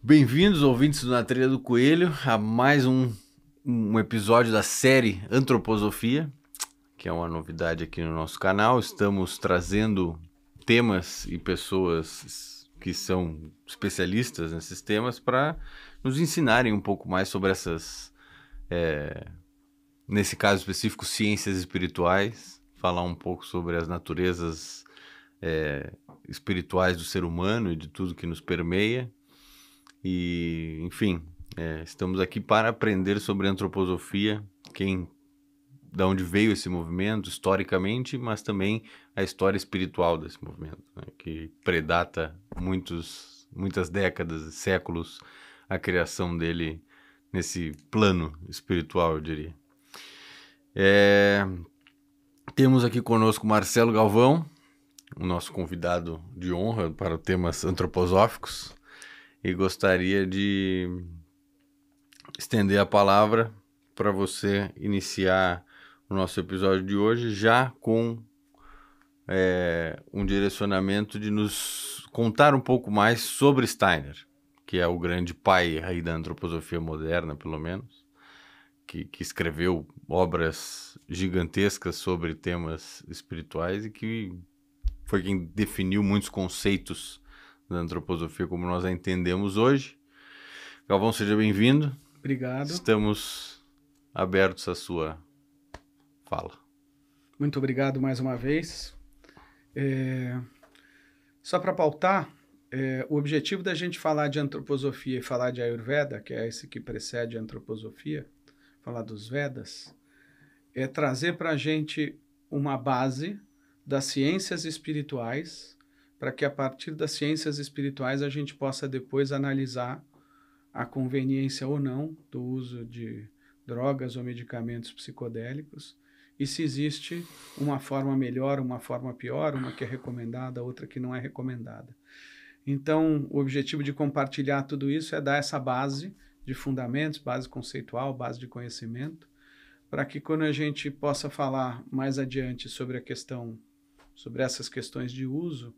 Bem-vindos, ouvintes do Na Trilha do Coelho, a mais um episódio da série Antroposofia, que é uma novidade aqui no nosso canal. Estamos trazendo temas e pessoas que são especialistas nesses temas para nos ensinarem um pouco mais sobre essas, nesse caso específico, ciências espirituais, falar um pouco sobre as naturezas espirituais do ser humano e de tudo que nos permeia. E, enfim, estamos aqui para aprender sobre antroposofia, de onde veio esse movimento historicamente, mas também a história espiritual desse movimento, né, que predata muitas décadas, séculos, a criação dele nesse plano espiritual, eu diria. Temos aqui conosco Marcelo Galvão, o nosso convidado de honra para temas antroposóficos. E gostaria de estender a palavra para você iniciar o nosso episódio de hoje já com um direcionamento de nos contar um pouco mais sobre Steiner, que é o grande pai aí da antroposofia moderna, pelo menos, que escreveu obras gigantescas sobre temas espirituais e que foi quem definiu muitos conceitos da antroposofia como nós a entendemos hoje. Galvão, seja bem-vindo. Obrigado. Estamos abertos à sua fala. Muito obrigado mais uma vez. Só para pautar, o objetivo da gente falar de antroposofia e falar de Ayurveda, que é esse que precede a antroposofia, falar dos Vedas, é trazer para a gente uma base das ciências espirituais, para que a partir das ciências espirituais a gente possa depois analisar a conveniência ou não do uso de drogas ou medicamentos psicodélicos e se existe uma forma melhor, uma forma pior, uma que é recomendada, outra que não é recomendada. Então, o objetivo de compartilhar tudo isso é dar essa base de fundamentos, base conceitual, base de conhecimento, para que quando a gente possa falar mais adiante sobre essas questões de uso,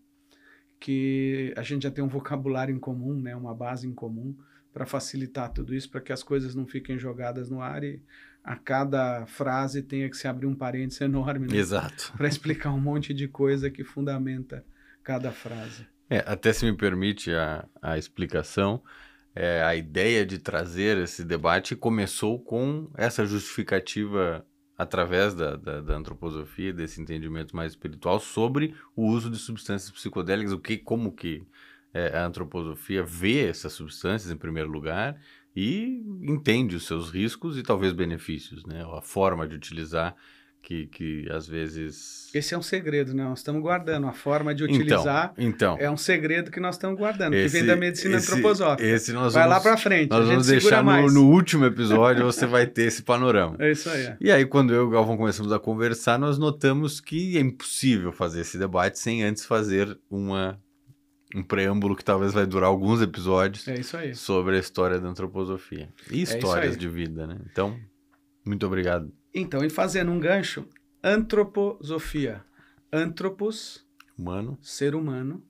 que a gente já tem um vocabulário em comum, né, uma base em comum, para facilitar tudo isso, para que as coisas não fiquem jogadas no ar e a cada frase tenha que se abrir um parênteses enorme, né? Exato. Para explicar um monte de coisa que fundamenta cada frase. Até se me permite a explicação, a ideia de trazer esse debate começou com essa justificativa através da antroposofia, desse entendimento mais espiritual sobre o uso de substâncias psicodélicas, como que a antroposofia vê essas substâncias em primeiro lugar e entende os seus riscos e talvez benefícios, né? A forma de utilizar que às vezes... Esse é um segredo, né? Nós estamos guardando. A forma de utilizar é um segredo que nós estamos guardando, que vem da medicina antroposófica. Vai lá para frente, nós vamos deixar no último episódio, você vai ter esse panorama. É isso aí. E aí, quando eu e o Galvão começamos a conversar, nós notamos que é impossível fazer esse debate sem antes fazer um preâmbulo que talvez vai durar alguns episódios sobre a história da antroposofia. E histórias de vida, né? Então, muito obrigado. Então, e fazendo um gancho, antroposofia. Antropos, humano, ser humano,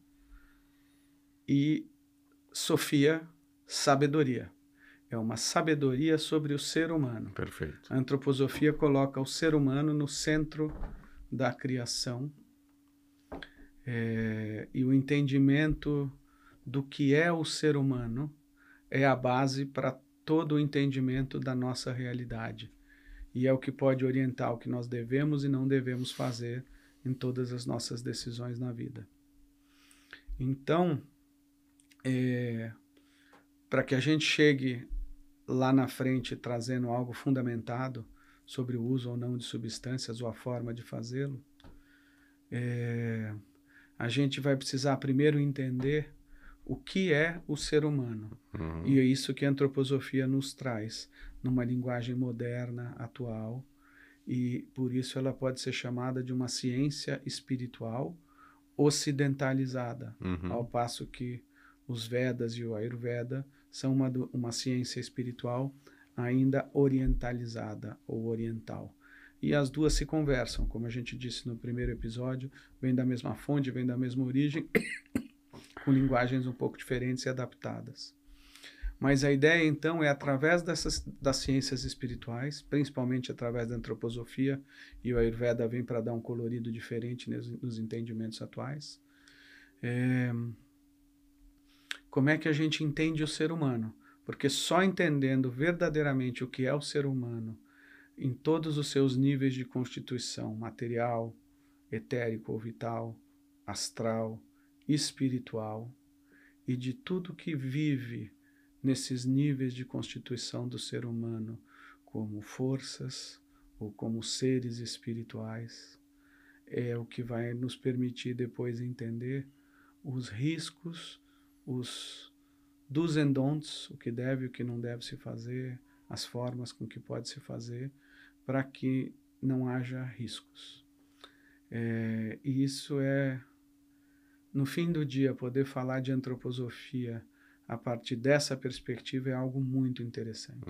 e sofia, sabedoria. É uma sabedoria sobre o ser humano. Perfeito. A antroposofia coloca o ser humano no centro da criação, e o entendimento do que é o ser humano é a base para todo o entendimento da nossa realidade. E é o que pode orientar o que nós devemos e não devemos fazer em todas as nossas decisões na vida. Então, para que a gente chegue lá na frente trazendo algo fundamentado sobre o uso ou não de substâncias ou a forma de fazê-lo, a gente vai precisar primeiro entender o que é o ser humano. Uhum. E é isso que a antroposofia nos traz, numa linguagem moderna, atual, e por isso ela pode ser chamada de uma ciência espiritual ocidentalizada, ao passo que os Vedas e o Ayurveda são uma ciência espiritual ainda orientalizada ou oriental. E as duas se conversam, como a gente disse no primeiro episódio, vem da mesma fonte, vem da mesma origem, com linguagens um pouco diferentes e adaptadas. Mas a ideia, então, é através das ciências espirituais, principalmente através da antroposofia, e o Ayurveda vem para dar um colorido diferente nos entendimentos atuais. Como é que a gente entende o ser humano? Porque só entendendo verdadeiramente o que é o ser humano, em todos os seus níveis de constituição, material, etérico ou vital, astral, espiritual, e de tudo que vive nesses níveis de constituição do ser humano, como forças ou como seres espirituais, é o que vai nos permitir depois entender os riscos, os do's and don'ts, o que deve e o que não deve se fazer, as formas com que pode se fazer, para que não haja riscos. E isso é, no fim do dia, poder falar de antroposofia a partir dessa perspectiva é algo muito interessante.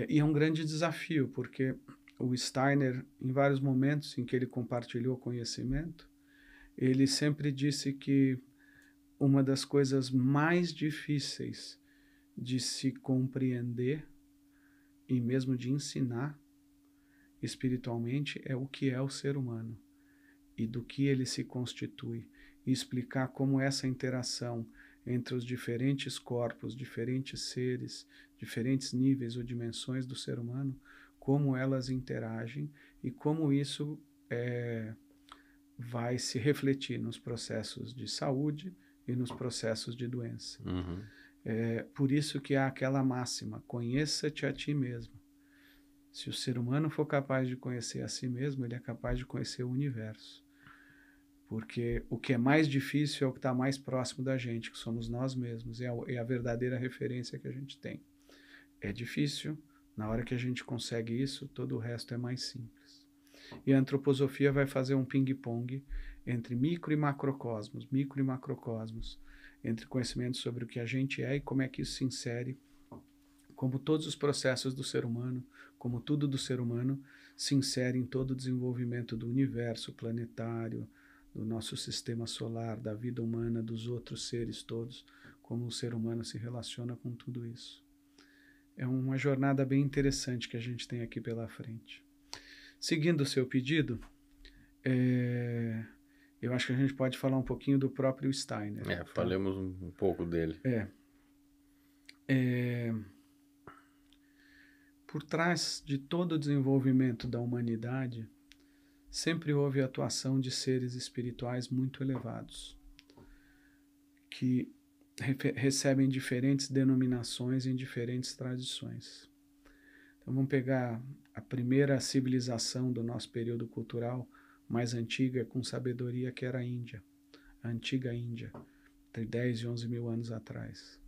E é um grande desafio, porque o Steiner, em vários momentos em que ele compartilhou conhecimento, ele sempre disse que uma das coisas mais difíceis de se compreender e mesmo de ensinar espiritualmente é o que é o ser humano e do que ele se constitui, e explicar como essa interação entre os diferentes corpos, diferentes seres, diferentes níveis ou dimensões do ser humano, como elas interagem e como isso vai se refletir nos processos de saúde e nos processos de doença. Por isso que há aquela máxima, conheça-te a ti mesmo. Se o ser humano for capaz de conhecer a si mesmo, ele é capaz de conhecer o universo. Porque o que é mais difícil é o que está mais próximo da gente, que somos nós mesmos, é a verdadeira referência que a gente tem. É difícil, na hora que a gente consegue isso, todo o resto é mais simples. E a antroposofia vai fazer um ping-pong entre micro e macrocosmos, entre conhecimentos sobre o que a gente é e como é que isso se insere, como todos os processos do ser humano, como tudo do ser humano, se insere em todo o desenvolvimento do universo planetário, do nosso sistema solar, da vida humana, dos outros seres todos, como o ser humano se relaciona com tudo isso. É uma jornada bem interessante que a gente tem aqui pela frente. Seguindo o seu pedido, eu acho que a gente pode falar um pouquinho do próprio Steiner. Tá? Falemos um pouco dele. Por trás de todo o desenvolvimento da humanidade, sempre houve a atuação de seres espirituais muito elevados, que recebem diferentes denominações em diferentes tradições. Então vamos pegar a primeira civilização do nosso período cultural mais antiga, com sabedoria, que era a Índia, a antiga Índia, entre 10 e 11 mil anos atrás.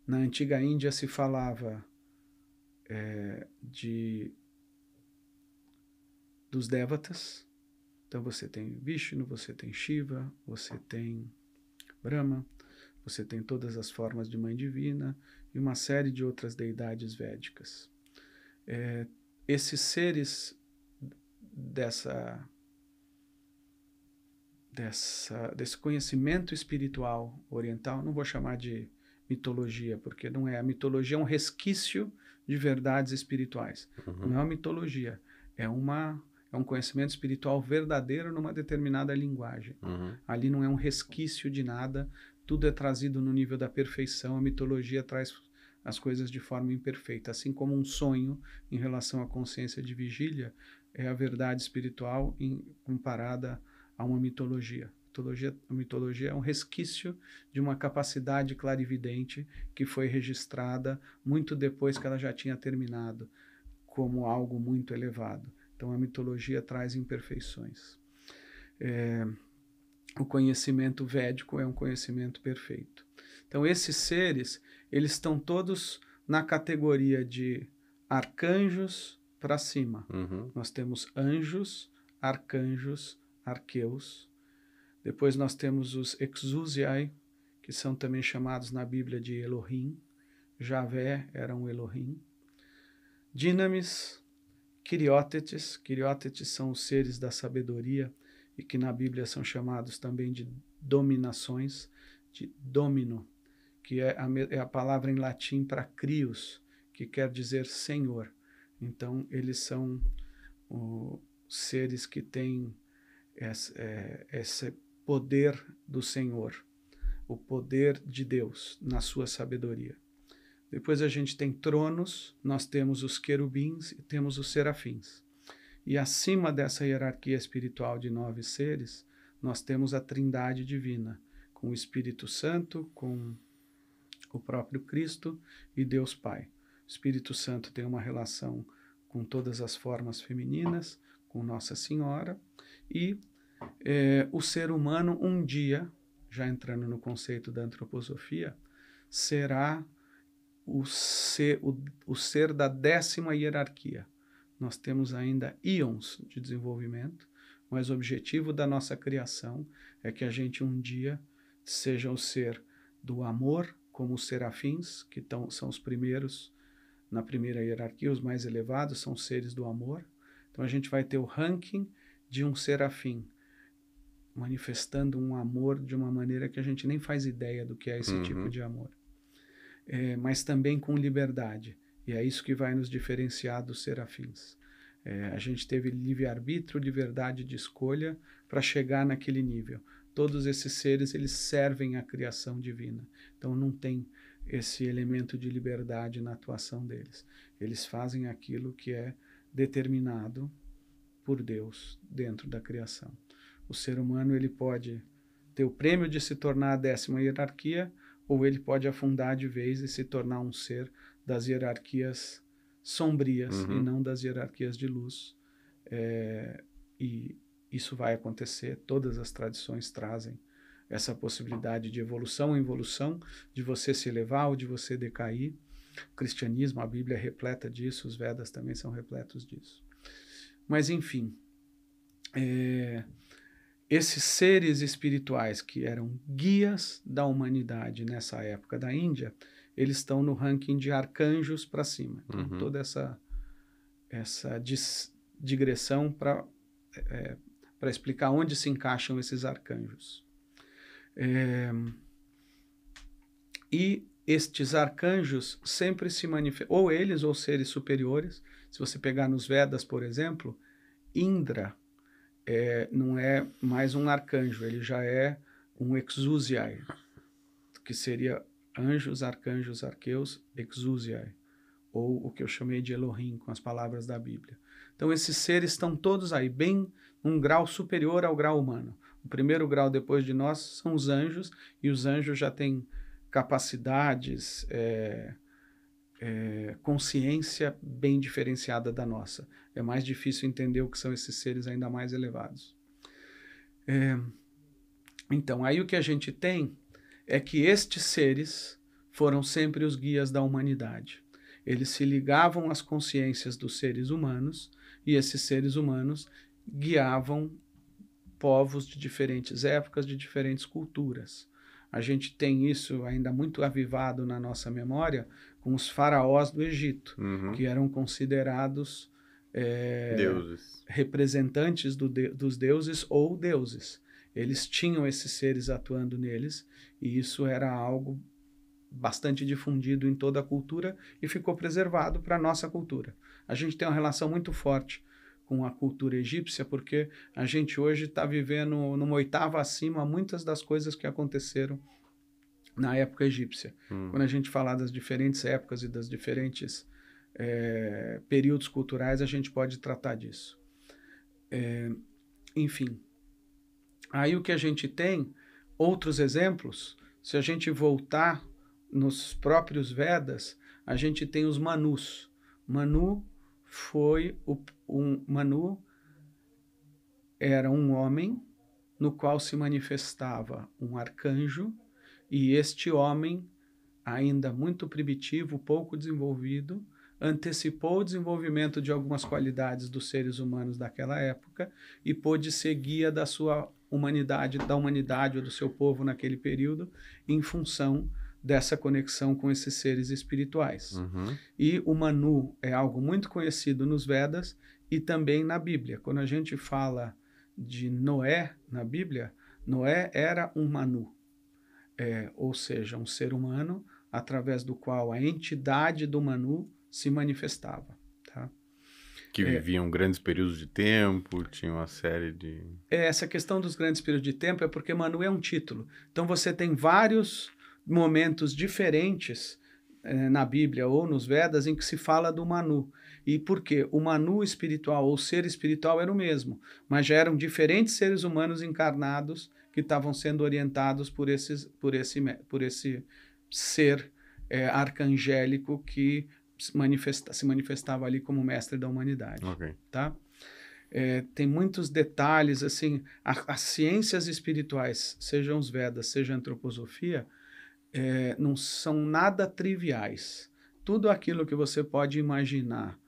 Na antiga Índia se falava dos Devatas. Então você tem Vishnu, você tem Shiva, você tem Brahma, você tem todas as formas de mãe divina e uma série de outras deidades védicas. Esses seres desse conhecimento espiritual oriental, não vou chamar de mitologia, porque não é. A mitologia é um resquício de verdades espirituais. Não é uma mitologia, é um conhecimento espiritual verdadeiro numa determinada linguagem. Ali não é um resquício de nada, tudo é trazido no nível da perfeição. A mitologia traz as coisas de forma imperfeita, assim como um sonho em relação à consciência de vigília é a verdade espiritual comparada a uma mitologia. A mitologia é um resquício de uma capacidade clarividente que foi registrada muito depois que ela já tinha terminado, como algo muito elevado. Então a mitologia traz imperfeições. O conhecimento védico é um conhecimento perfeito. Então esses seres, eles estão todos na categoria de arcanjos para cima. Nós temos anjos, arcanjos, arqueus. Depois nós temos os exousiai, que são também chamados na Bíblia de Elohim. Javé era um Elohim. Dinamis, Quiriótetes. Quiriótetes são os seres da sabedoria e que na Bíblia são chamados também de dominações. de domino, que é a palavra em latim para crios, que quer dizer Senhor. Então, eles são seres que têm esse poder do Senhor, o poder de Deus na sua sabedoria. Depois a gente tem tronos, nós temos os querubins e temos os serafins. E acima dessa hierarquia espiritual de 9 seres, nós temos a Trindade divina, com o Espírito Santo, com o próprio Cristo e Deus Pai. O Espírito Santo tem uma relação com todas as formas femininas, com Nossa Senhora, e o ser humano um dia, já entrando no conceito da antroposofia, será o ser da 10ª hierarquia. Nós temos ainda íons de desenvolvimento, mas o objetivo da nossa criação é que a gente um dia seja o ser do amor, como os serafins, que são os primeiros, na primeira hierarquia, os mais elevados, são seres do amor. Então a gente vai ter o ranking de um serafim, manifestando um amor de uma maneira que a gente nem faz ideia do que é esse tipo de amor. Mas também com liberdade. E é isso que vai nos diferenciar dos serafins. A gente teve livre-arbítrio, liberdade de escolha para chegar naquele nível. Todos esses seres, eles servem à criação divina. Então não tem esse elemento de liberdade na atuação deles. Eles fazem aquilo que é determinado por Deus dentro da criação. O ser humano, ele pode ter o prêmio de se tornar a 10ª hierarquia, ou ele pode afundar de vez e se tornar um ser das hierarquias sombrias e não das hierarquias de luz. E isso vai acontecer, todas as tradições trazem essa possibilidade de evolução em evolução, de você se elevar ou de você decair. O cristianismo, a Bíblia é repleta disso, os Vedas também são repletos disso. Mas, enfim, esses seres espirituais que eram guias da humanidade nessa época da Índia, eles estão no ranking de arcanjos para cima. Então, toda essa digressão para explicar onde se encaixam esses arcanjos. E estes arcanjos sempre se manifestam, ou eles ou seres superiores. Se você pegar nos Vedas, por exemplo, Indra não é mais um arcanjo, ele já é um exousiai, que seria anjos, arcanjos, arqueus, exousiai, ou o que eu chamei de Elohim, com as palavras da Bíblia. Então esses seres estão todos aí, bem um grau superior ao grau humano. O primeiro grau depois de nós são os anjos, e os anjos já têm capacidades, consciência bem diferenciada da nossa. É mais difícil entender o que são esses seres ainda mais elevados. Então, aí o que a gente tem é que estes seres foram sempre os guias da humanidade. Eles se ligavam às consciências dos seres humanos, e esses seres humanos guiavam povos de diferentes épocas, de diferentes culturas. A gente tem isso ainda muito avivado na nossa memória com os faraós do Egito, que eram considerados deuses, representantes dos deuses ou deuses. Eles tinham esses seres atuando neles, e isso era algo bastante difundido em toda a cultura e ficou preservado para a nossa cultura. A gente tem uma relação muito forte com a cultura egípcia, porque a gente hoje está vivendo numa oitava acima muitas das coisas que aconteceram na época egípcia. Quando a gente falar das diferentes épocas e das diferentes períodos culturais, a gente pode tratar disso. Enfim, aí o que a gente tem, outros exemplos, se a gente voltar nos próprios Vedas, a gente tem os Manus. Manu era um homem no qual se manifestava um arcanjo, e este homem, ainda muito primitivo, pouco desenvolvido, antecipou o desenvolvimento de algumas qualidades dos seres humanos daquela época e pôde ser guia da sua humanidade, ou do seu povo naquele período, em função dessa conexão com esses seres espirituais. E o Manu é algo muito conhecido nos Vedas e também na Bíblia. Quando a gente fala de Noé na Bíblia, Noé era um Manu. ou seja, um ser humano através do qual a entidade do Manu se manifestava. Tá? Que viviam grandes períodos de tempo, tinha uma série de... Essa questão dos grandes períodos de tempo é porque Manu é um título. Então você tem vários momentos diferentes na Bíblia ou nos Vedas em que se fala do Manu. E por quê? O Manu espiritual ou ser espiritual era o mesmo, mas já eram diferentes seres humanos encarnados que estavam sendo orientados por esse ser arcangélico que se manifestava ali como mestre da humanidade. Okay. Tá? Tem muitos detalhes, assim, as ciências espirituais, sejam os Vedas, seja a antroposofia, não são nada triviais. Tudo aquilo que você pode imaginar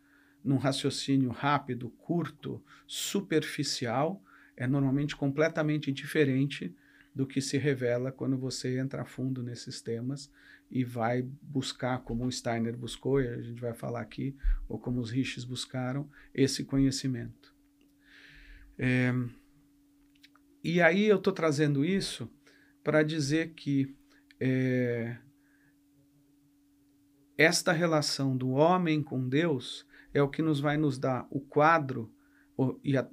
num raciocínio rápido, curto, superficial, é normalmente completamente diferente do que se revela quando você entra a fundo nesses temas e vai buscar, como o Steiner buscou, e a gente vai falar aqui, ou como os Rishis buscaram, esse conhecimento. E aí eu estou trazendo isso para dizer que esta relação do homem com Deus é o que vai nos dar o quadro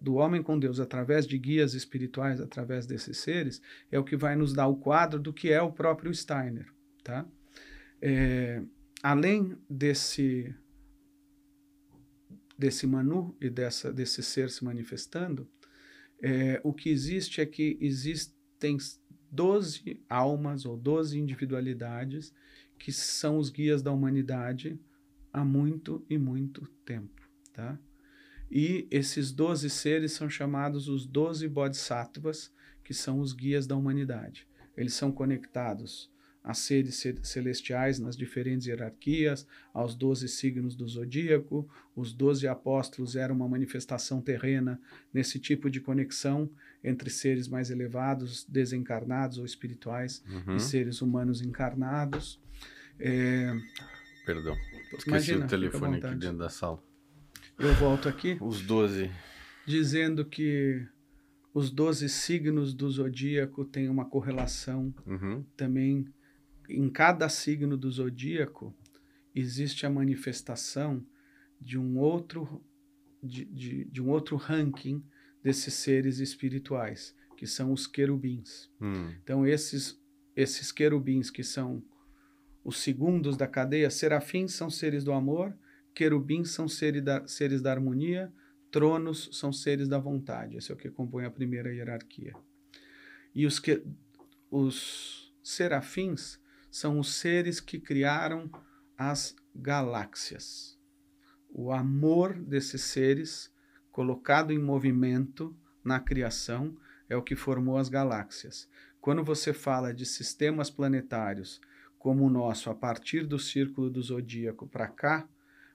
do homem com Deus através de guias espirituais, através desses seres, é o que vai nos dar o quadro do que é o próprio Steiner. Tá? Além desse Manu e desse ser se manifestando, o que existe é que existem 12 almas ou 12 individualidades que são os guias da humanidade há muito e muito tempo. Tá? E esses 12 seres são chamados os 12 Bodhisattvas, que são os guias da humanidade. Eles são conectados a seres celestiais nas diferentes hierarquias, aos 12 signos do zodíaco. Os 12 apóstolos eram uma manifestação terrena nesse tipo de conexão entre seres mais elevados, desencarnados ou espirituais, e seres humanos encarnados. Perdão, esqueci o telefone aqui dentro da sala. Eu volto aqui. Os 12. Dizendo que os 12 signos do zodíaco têm uma correlação também. Em cada signo do zodíaco existe a manifestação de um outro ranking desses seres espirituais, que são os querubins. Então esses querubins, que são os segundos da cadeia, serafins são seres do amor, querubins são seres da harmonia, tronos são seres da vontade. Esse é o que compõe a primeira hierarquia. E os serafins são os seres que criaram as galáxias. O amor desses seres, colocado em movimento na criação, é o que formou as galáxias. Quando você fala de sistemas planetários como o nosso, a partir do círculo do zodíaco para cá,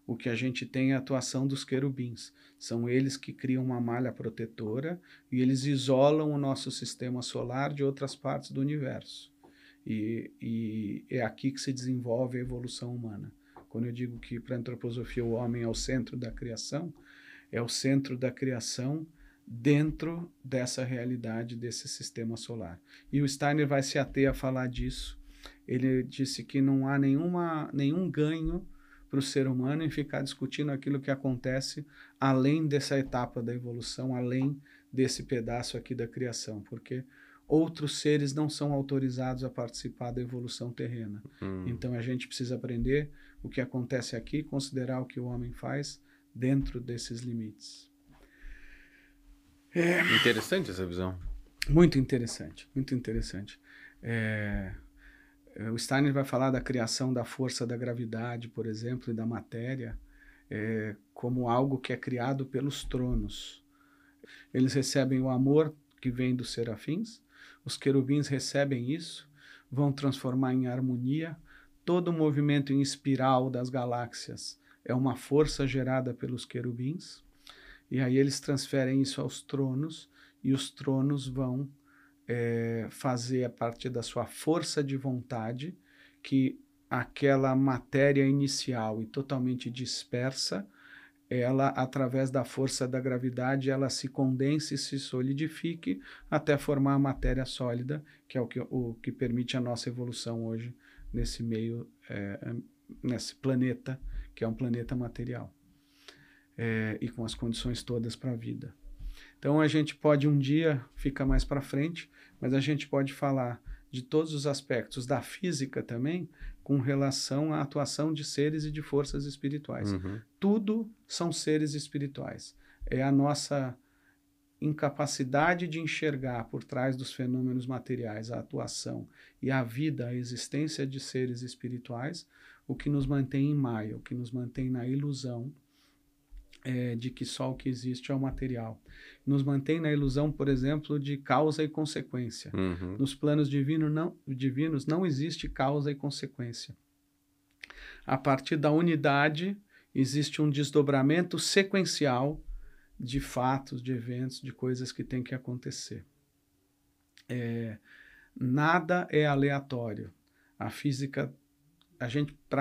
o que a gente tem é a atuação dos querubins. São eles que criam uma malha protetora e eles isolam o nosso sistema solar de outras partes do universo. E é aqui que se desenvolve a evolução humana. Quando eu digo que para a antroposofia o homem é o centro da criação, é o centro da criação dentro dessa realidade, desse sistema solar. E o Steiner vai se ater a falar disso. Ele disse que não há nenhum ganho para o ser humano em ficar discutindo aquilo que acontece além dessa etapa da evolução, além desse pedaço aqui da criação, porque outros seres não são autorizados a participar da evolução terrena. Então a gente precisa aprender o que acontece aqui, considerar o que o homem faz dentro desses limites. Interessante essa visão. Muito interessante, muito interessante. O Steiner vai falar da criação da força da gravidade, por exemplo, e da matéria, como algo que é criado pelos tronos. Eles recebem o amor que vem dos serafins, os querubins recebem isso, vão transformar em harmonia. Todo o movimento em espiral das galáxias é uma força gerada pelos querubins, e aí eles transferem isso aos tronos, e os tronos vão fazer a partir da sua força de vontade que aquela matéria inicial e totalmente dispersa ela, através da força da gravidade, ela se condense e se solidifique até formar a matéria sólida, que é o que permite a nossa evolução hoje nesse meio, nesse planeta, que é um planeta material, e com as condições todas para a vida. Então a gente pode um dia, fica mais para frente, mas a gente pode falar de todos os aspectos da física também, com relação à atuação de seres e de forças espirituais. Uhum. Tudo são seres espirituais. É a nossa incapacidade de enxergar por trás dos fenômenos materiais a atuação e a vida, a existência de seres espirituais, o que nos mantém em maia, o que nos mantém na ilusão de que só o que existe é o material. Nos mantém na ilusão, por exemplo, de causa e consequência. Uhum. Nos planos divinos não existe causa e consequência. A partir da unidade, existe um desdobramento sequencial de fatos, de eventos, de coisas que têm que acontecer. Nada é aleatório. Para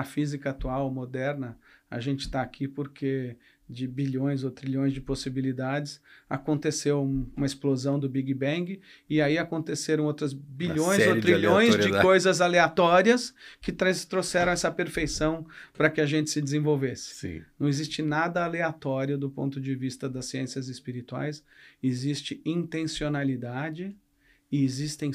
a física atual, moderna, a gente está aqui porque de bilhões ou trilhões de possibilidades aconteceu uma explosão do Big Bang e aí aconteceram outras bilhões ou trilhões de coisas aleatórias que trouxeram essa perfeição para que a gente se desenvolvesse. Sim. Não existe nada aleatório do ponto de vista das ciências espirituais, existe intencionalidade. E existem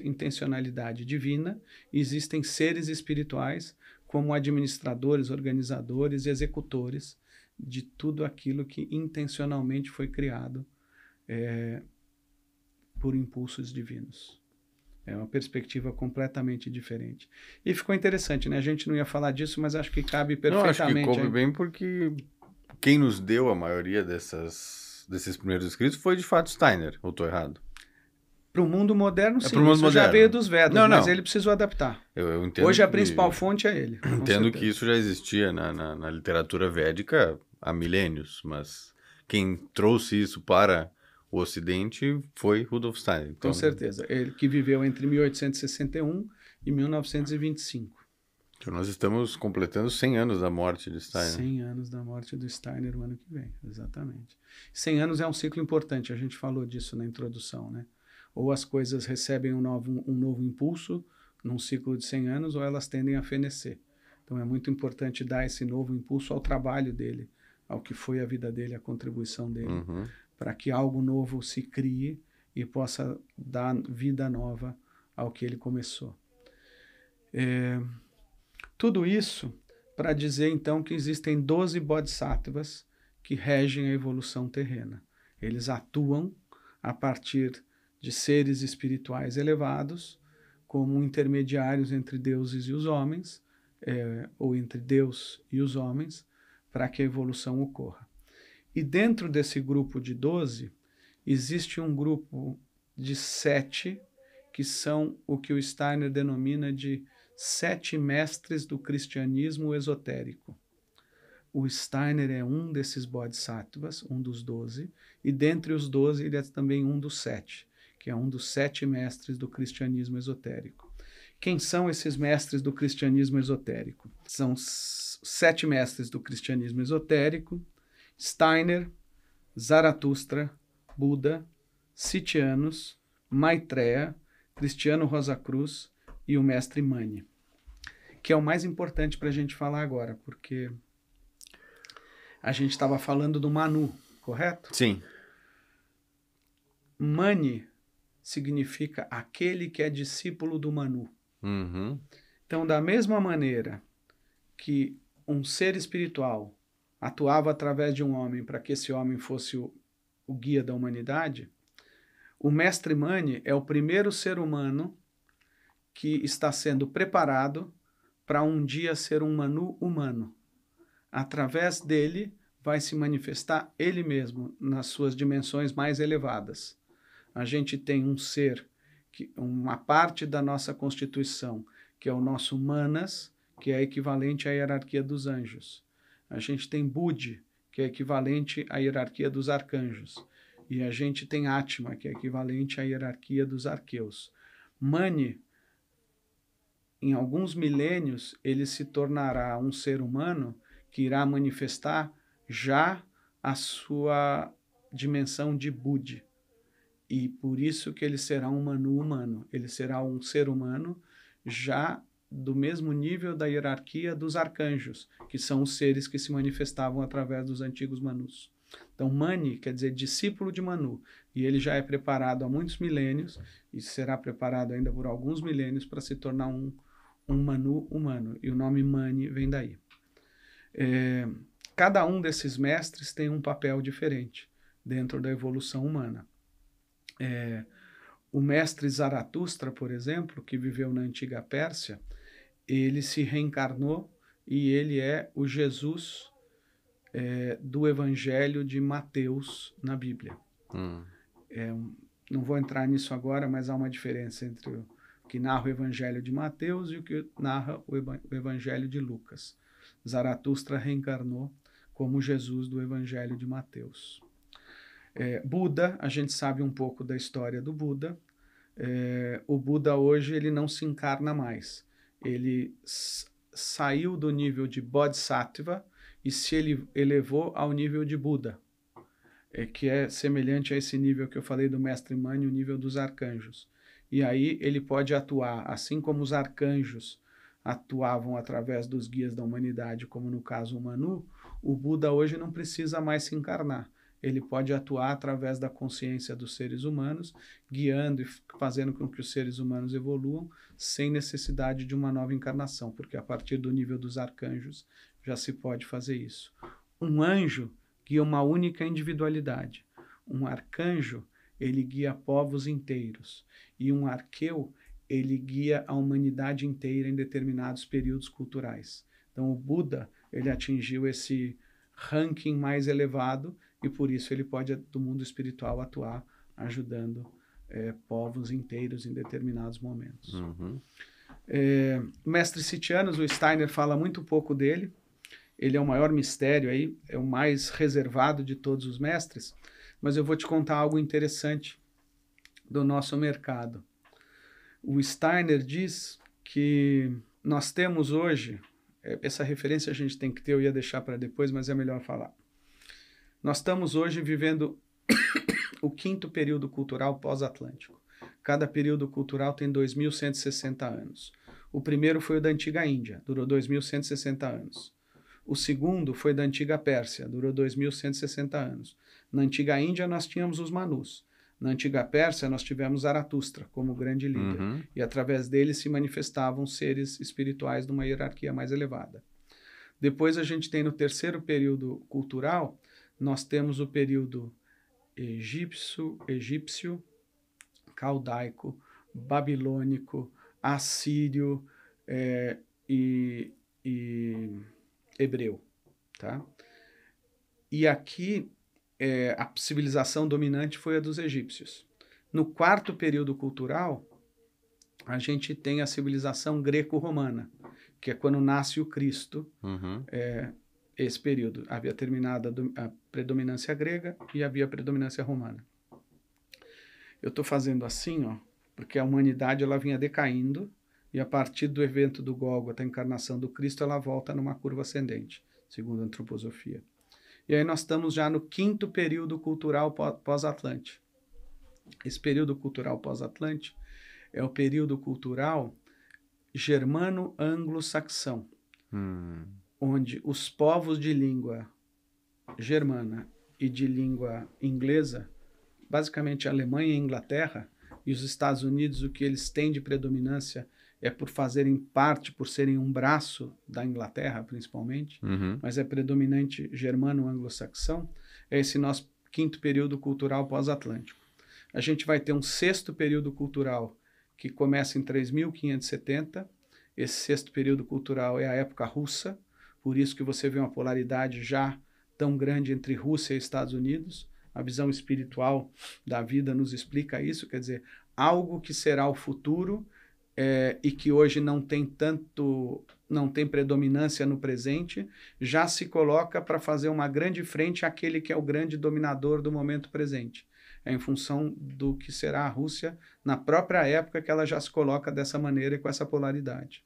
intencionalidade divina, existem seres espirituais como administradores, organizadores e executores de tudo aquilo que intencionalmente foi criado por impulsos divinos. É uma perspectiva completamente diferente. E ficou interessante, né? A gente não ia falar disso, mas acho que cabe perfeitamente. Não, acho que coube bem porque quem nos deu a maioria desses primeiros escritos foi, de fato, Steiner. Ou estou errado? Para o mundo moderno, sim. Pro mundo isso moderno. Já veio dos Vedas, não. mas ele precisou adaptar. Eu entendo. Hoje a principal fonte é ele. Entendo que isso já existia na literatura védica há milênios, mas quem trouxe isso para o Ocidente foi Rudolf Steiner. Então... Com certeza. Ele que viveu entre 1861 e 1925. Então nós estamos completando 100 anos da morte de Steiner. 100 anos da morte do Steiner o ano que vem, exatamente. 100 anos é um ciclo importante, a gente falou disso na introdução, né? Ou as coisas recebem um novo impulso num ciclo de 100 anos, ou elas tendem a fenecer. Então é muito importante dar esse novo impulso ao trabalho dele, ao que foi a vida dele, a contribuição dele, para que algo novo se crie e possa dar vida nova ao que ele começou. Tudo isso para dizer, então, que existem 12 bodhisattvas que regem a evolução terrena. Eles atuam a partir de seres espirituais elevados, como intermediários entre deuses e os homens, ou entre Deus e os homens, para que a evolução ocorra. E dentro desse grupo de 12, existe um grupo de 7, que são o que o Steiner denomina de 7 mestres do cristianismo esotérico. O Steiner é um desses bodhisattvas, um dos 12, e dentre os 12 ele é também um dos 7, que é um dos 7 mestres do cristianismo esotérico. Quem são esses mestres do cristianismo esotérico? São 7 mestres do cristianismo esotérico: Steiner, Zaratustra, Buda, Sitianos, Maitreya, Cristiano Rosa Cruz e o mestre Mani, que é o mais importante para a gente falar agora, porque a gente estava falando do Manu, correto? Sim. Mani significa aquele que é discípulo do Manu. Então, da mesma maneira que um ser espiritual atuava através de um homem para que esse homem fosse o guia da humanidade, o mestre Mani é o primeiro ser humano que está sendo preparado para um dia ser um Manu humano. Através dele vai se manifestar ele mesmo nas suas dimensões mais elevadas. A gente tem um ser, uma parte da nossa constituição, que é o nosso Manas, que é equivalente à hierarquia dos anjos. A gente tem Budi, que é equivalente à hierarquia dos arcanjos. E a gente tem Atma, que é equivalente à hierarquia dos arqueus. Mani, em alguns milênios, ele se tornará um ser humano que irá manifestar já a sua dimensão de Budi. E por isso que ele será um Manu humano. Ele será um ser humano já do mesmo nível da hierarquia dos arcanjos, que são os seres que se manifestavam através dos antigos Manus. Então, Mani quer dizer discípulo de Manu, e ele já é preparado há muitos milênios, e será preparado ainda por alguns milênios para se tornar um Manu humano, e o nome Mani vem daí. Cada um desses mestres tem um papel diferente dentro da evolução humana. O mestre Zaratustra, por exemplo, que viveu na antiga Pérsia, ele se reencarnou e ele é o Jesus do Evangelho de Mateus na Bíblia. Não vou entrar nisso agora, mas há uma diferença entre o que narra o Evangelho de Mateus e o que narra o Evangelho de Lucas. Zaratustra reencarnou como Jesus do Evangelho de Mateus. Buda, a gente sabe um pouco da história do Buda. O Buda hoje ele não se encarna mais. Ele saiu do nível de Bodhisattva e se ele elevou ao nível de Buda, que é semelhante a esse nível que eu falei do Mestre Mani, o nível dos arcanjos. E aí ele pode atuar, assim como os arcanjos atuavam através dos guias da humanidade, como no caso o Manu, o Buda hoje não precisa mais se encarnar. Ele pode atuar através da consciência dos seres humanos, guiando e fazendo com que os seres humanos evoluam sem necessidade de uma nova encarnação, porque a partir do nível dos arcanjos já se pode fazer isso. Um anjo guia uma única individualidade. Um arcanjo, ele guia povos inteiros. E um arqueu, ele guia a humanidade inteira em determinados períodos culturais. Então o Buda, ele atingiu esse ranking mais elevado e por isso ele pode, do mundo espiritual, atuar ajudando povos inteiros em determinados momentos. Mestre Sitianos, o Steiner fala muito pouco dele. Ele é o maior mistério aí, é o mais reservado de todos os mestres, mas eu vou te contar algo interessante do nosso mercado. O Steiner diz que nós temos hoje, essa referência a gente tem que ter, eu ia deixar para depois, mas é melhor falar. Nós estamos hoje vivendo o 5º período cultural pós-atlântico. Cada período cultural tem 2.160 anos. O primeiro foi o da antiga Índia, durou 2.160 anos. O segundo foi da antiga Pérsia, durou 2.160 anos. Na antiga Índia nós tínhamos os Manus. Na antiga Pérsia nós tivemos Zaratustra como grande líder. E através dele se manifestavam seres espirituais de uma hierarquia mais elevada. Depois a gente tem no terceiro período cultural, nós temos o período egípcio, caldaico, babilônico, assírio e hebreu, tá? E aqui a civilização dominante foi a dos egípcios. No 4º período cultural, a gente tem a civilização greco-romana, que é quando nasce o Cristo. Esse período havia terminado a predominância grega e havia a predominância romana. Eu estou fazendo assim, ó, porque a humanidade ela vinha decaindo e a partir do evento do Gólgota, a encarnação do Cristo, ela volta numa curva ascendente, segundo a antroposofia. E aí nós estamos já no 5º período cultural pós-atlante. Esse período cultural pós-atlante é o período cultural germano-anglo-saxão, onde os povos de língua germana e de língua inglesa, basicamente a Alemanha e a Inglaterra, e os Estados Unidos, o que eles têm de predominância é por fazerem parte, por serem um braço da Inglaterra, principalmente, mas é predominante germano-anglo-saxão, é esse nosso 5º período cultural pós-atlântico. A gente vai ter um 6º período cultural que começa em 3.570, esse 6º período cultural é a época russa, por isso que você vê uma polaridade já tão grande entre Rússia e Estados Unidos. A visão espiritual da vida nos explica isso, quer dizer, algo que será o futuro e que hoje não tem predominância no presente, já se coloca para fazer uma grande frente àquele que é o grande dominador do momento presente. É em função do que será a Rússia na própria época que ela já se coloca dessa maneira e com essa polaridade.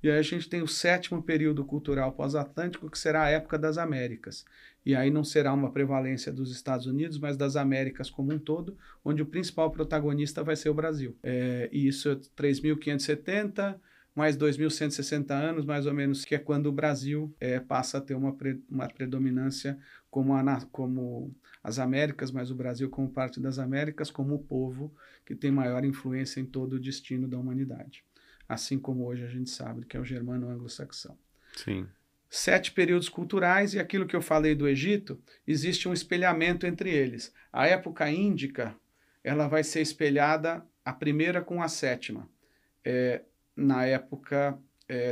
E aí a gente tem o 7º período cultural pós-atlântico, que será a época das Américas. E aí não será uma prevalência dos Estados Unidos, mas das Américas como um todo, onde o principal protagonista vai ser o Brasil. E isso é 3.570, mais 2.160 anos, mais ou menos, que é quando o Brasil passa a ter uma predominância como as Américas, mas o Brasil como parte das Américas, como o povo que tem maior influência em todo o destino da humanidade. Assim como hoje a gente sabe que é o germano-anglo-saxão. Sim. 7 períodos culturais, e aquilo que eu falei do Egito, existe um espelhamento entre eles. A época índica, ela vai ser espelhada a primeira com a 7ª, na época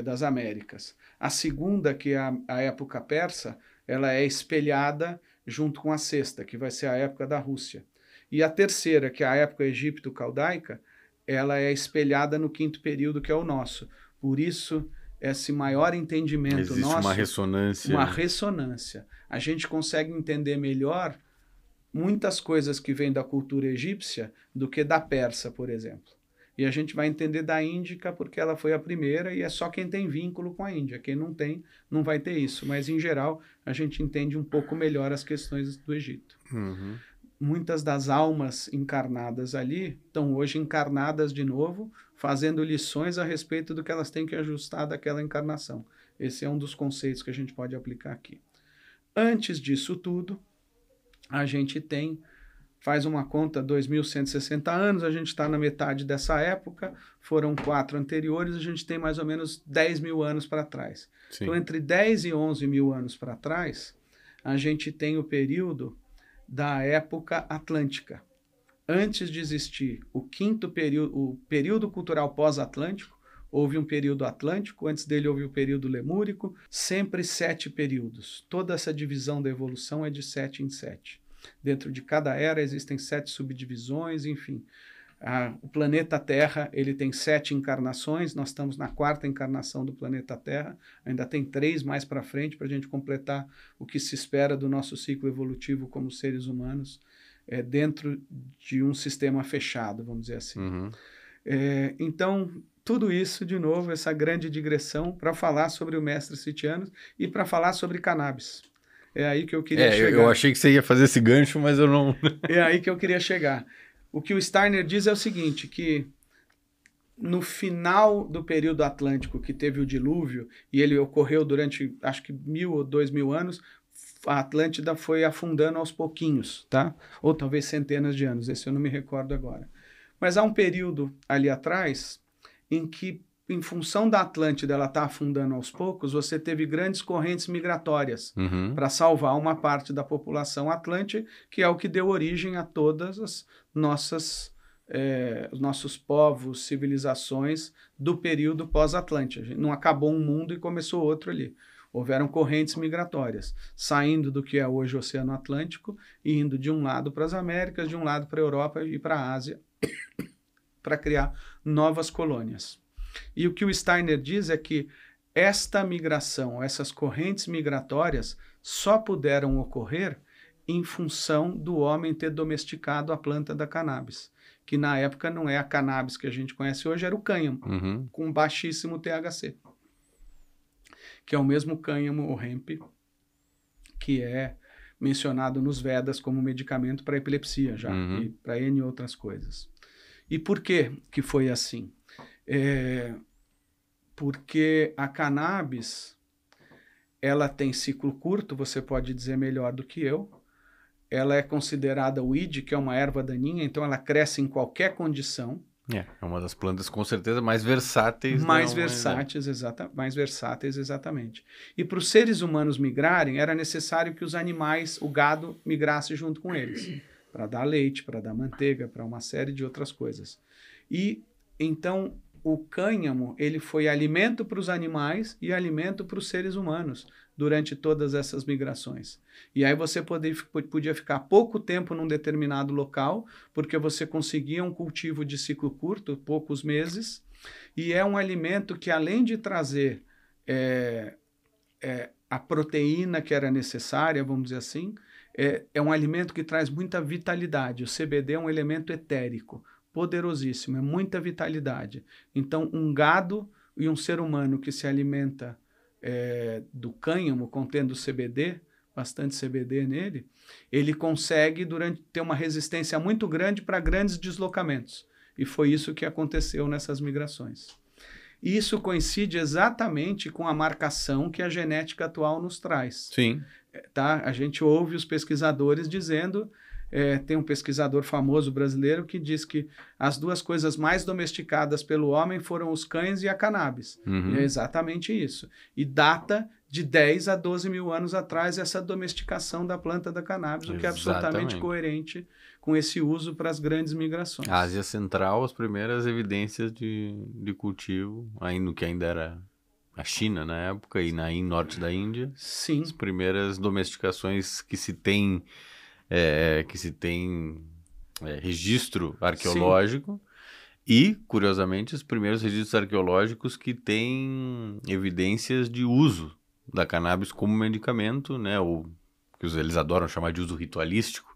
das Américas. A segunda, que é a época persa, ela é espelhada junto com a 6ª, que vai ser a época da Rússia. E a terceira, que é a época egípto-caldaica, ela é espelhada no 5º período, que é o nosso. Por isso, esse maior entendimento Existe nosso... uma ressonância. Uma ressonância. A gente consegue entender melhor muitas coisas que vêm da cultura egípcia do que da persa, por exemplo. E a gente vai entender da índica porque ela foi a primeira e é só quem tem vínculo com a Índia. Quem não tem, não vai ter isso. Mas, em geral, a gente entende um pouco melhor as questões do Egito. Uhum. Muitas das almas encarnadas ali estão hoje encarnadas de novo, fazendo lições a respeito do que elas têm que ajustar daquela encarnação. Esse é um dos conceitos que a gente pode aplicar aqui. Antes disso tudo, a gente faz uma conta, 2.160 anos, a gente está na metade dessa época, foram 4 anteriores, a gente tem mais ou menos 10 mil anos para trás. Sim. Então, entre 10 e 11 mil anos para trás, a gente tem o período da época atlântica. Antes de existir o 5º período, o período cultural pós-atlântico, houve um período atlântico, antes dele houve o período lemúrico, sempre 7 períodos. Toda essa divisão da evolução é de 7 em 7. Dentro de cada era existem 7 subdivisões, enfim. O planeta Terra ele tem 7 encarnações, nós estamos na 4ª encarnação do planeta Terra, ainda tem 3 mais para frente para a gente completar o que se espera do nosso ciclo evolutivo como seres humanos, dentro de um sistema fechado, vamos dizer assim. Uhum. Então, tudo isso, de novo, essa grande digressão para falar sobre o mestre Sitianos e para falar sobre cannabis. É aí que eu queria chegar. Eu achei que você ia fazer esse gancho, mas eu não... É aí que eu queria chegar. O que o Steiner diz é o seguinte, que no final do período atlântico, que teve o dilúvio, e ele ocorreu durante, acho que 1.000 ou 2.000 anos, a Atlântida foi afundando aos pouquinhos, tá? Ou talvez centenas de anos, esse eu não me recordo agora. Mas há um período ali atrás em que, em função da Atlântida ela estar afundando aos poucos, você teve grandes correntes migratórias para salvar uma parte da população atlântica, que é o que deu origem a todas as nossos povos, civilizações do período pós-Atlântida. Não acabou um mundo e começou outro ali. Houveram correntes migratórias, saindo do que é hoje o Oceano Atlântico e indo de um lado para as Américas, de um lado para a Europa e para a Ásia, para criar novas colônias. E o que o Steiner diz é que esta migração, essas correntes migratórias, só puderam ocorrer em função do homem ter domesticado a planta da cannabis, que na época não é a cannabis que a gente conhece hoje, era o cânhamo, com baixíssimo THC, que é o mesmo cânhamo, o hemp, que é mencionado nos Vedas como medicamento para epilepsia já, e para N outras coisas. E por que que foi assim? Porque a cannabis, ela tem ciclo curto, você pode dizer melhor do que eu. Ela é considerada weed, que é uma erva daninha, então ela cresce em qualquer condição. É uma das plantas com certeza mais versáteis. Mais versáteis, exatamente. E para os seres humanos migrarem, era necessário que os animais, o gado, migrasse junto com eles, para dar leite, para dar manteiga, para uma série de outras coisas. E então o cânhamo, ele foi alimento para os animais e alimento para os seres humanos durante todas essas migrações. E aí você podia ficar pouco tempo num determinado local, porque você conseguia um cultivo de ciclo curto, poucos meses, e é um alimento que, além de trazer a proteína que era necessária, vamos dizer assim, é um alimento que traz muita vitalidade. O CBD é um elemento etérico, poderosíssimo, é muita vitalidade. Então, um gado e um ser humano que se alimenta do cânhamo, contendo CBD, bastante CBD nele, ele consegue ter uma resistência muito grande para grandes deslocamentos. E foi isso que aconteceu nessas migrações. E isso coincide exatamente com a marcação que a genética atual nos traz. Sim. Tá? A gente ouve os pesquisadores dizendo, tem um pesquisador famoso brasileiro que diz que as duas coisas mais domesticadas pelo homem foram os cães e a cannabis. Uhum. E é exatamente isso. E data de 10 a 12 mil anos atrás essa domesticação da planta da cannabis, o que é absolutamente coerente com esse uso para as grandes migrações. A Ásia Central, as primeiras evidências de cultivo, ainda que ainda era a China na época e em norte da Índia. Sim. As primeiras domesticações que se tem registro arqueológico. Sim. E, curiosamente, os primeiros registros arqueológicos que têm evidências de uso da cannabis como medicamento, né? Ou que eles adoram chamar de uso ritualístico,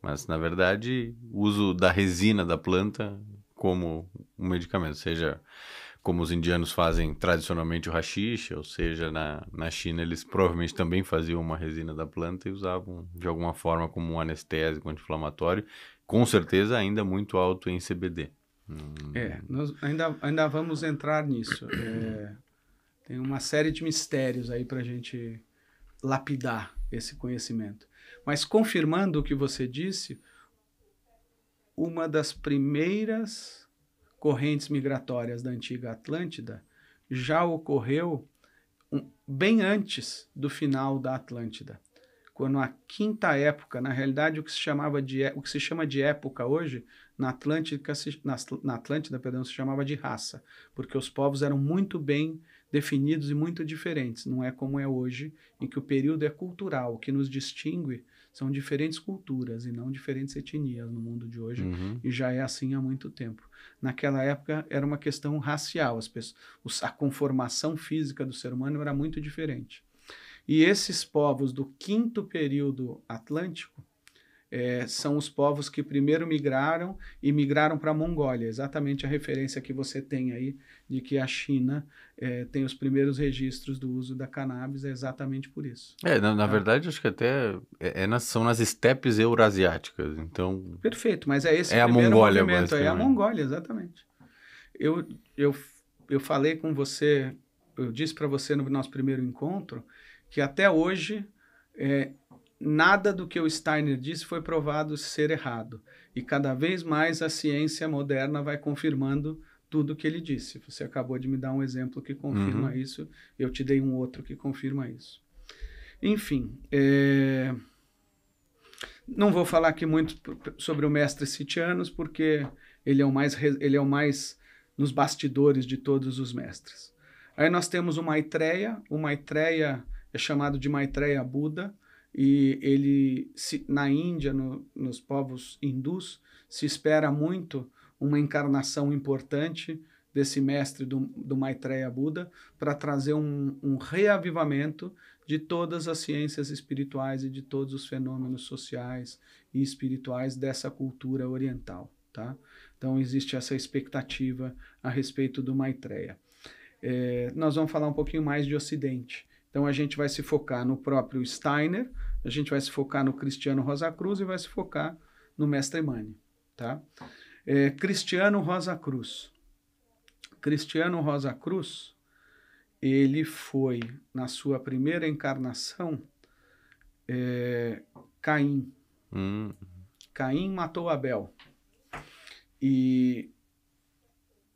mas, na verdade, o uso da resina da planta como um medicamento, seja como os indianos fazem tradicionalmente o haxixe, ou seja, na China eles provavelmente também faziam uma resina da planta e usavam de alguma forma como um anestésico, anti-inflamatório, com certeza ainda muito alto em CBD. Nós ainda vamos entrar nisso. Tem uma série de mistérios aí para a gente lapidar esse conhecimento. Mas confirmando o que você disse, uma das primeiras correntes migratórias da antiga Atlântida já ocorreu bem antes do final da Atlântida, quando a quinta época, na realidade o que se chama de época hoje, na Atlântida, se chamava de raça, porque os povos eram muito bem definidos e muito diferentes. Não é como é hoje, em que o período é cultural. O que nos distingue são diferentes culturas e não diferentes etnias no mundo de hoje, e já é assim há muito tempo. Naquela época era uma questão racial, a conformação física do ser humano era muito diferente. E esses povos do quinto período atlântico são os povos que primeiro migraram para a Mongólia, exatamente a referência que você tem aí de que a China tem os primeiros registros do uso da cannabis, é exatamente por isso. Na verdade, acho que até são nas estepes eurasiáticas, então... Perfeito, mas é esse primeiro a Mongólia, movimento, é a Mongólia, exatamente. Eu falei com você, eu disse para você no nosso primeiro encontro, que até hoje nada do que o Steiner disse foi provado ser errado. E cada vez mais a ciência moderna vai confirmando tudo o que ele disse. Você acabou de me dar um exemplo que confirma isso, eu te dei um outro que confirma isso. Enfim, não vou falar aqui muito sobre o mestre Sitianos, porque ele é o mais nos bastidores de todos os mestres. Aí nós temos o Maitreya é chamado de Maitreya Buda, e ele, na Índia, nos povos hindus, se espera muito uma encarnação importante desse mestre do Maitreya Buda para trazer um reavivamento de todas as ciências espirituais e de todos os fenômenos sociais e espirituais dessa cultura oriental. Tá? Então existe essa expectativa a respeito do Maitreya. Nós vamos falar um pouquinho mais de Ocidente. Então a gente vai se focar no próprio Steiner, a gente vai se focar no Cristiano Rosa Cruz e vai se focar no Mestre Mani. Tá? Cristiano Rosa Cruz. Cristiano Rosa Cruz, ele foi, na sua primeira encarnação, Caim. Caim matou Abel. E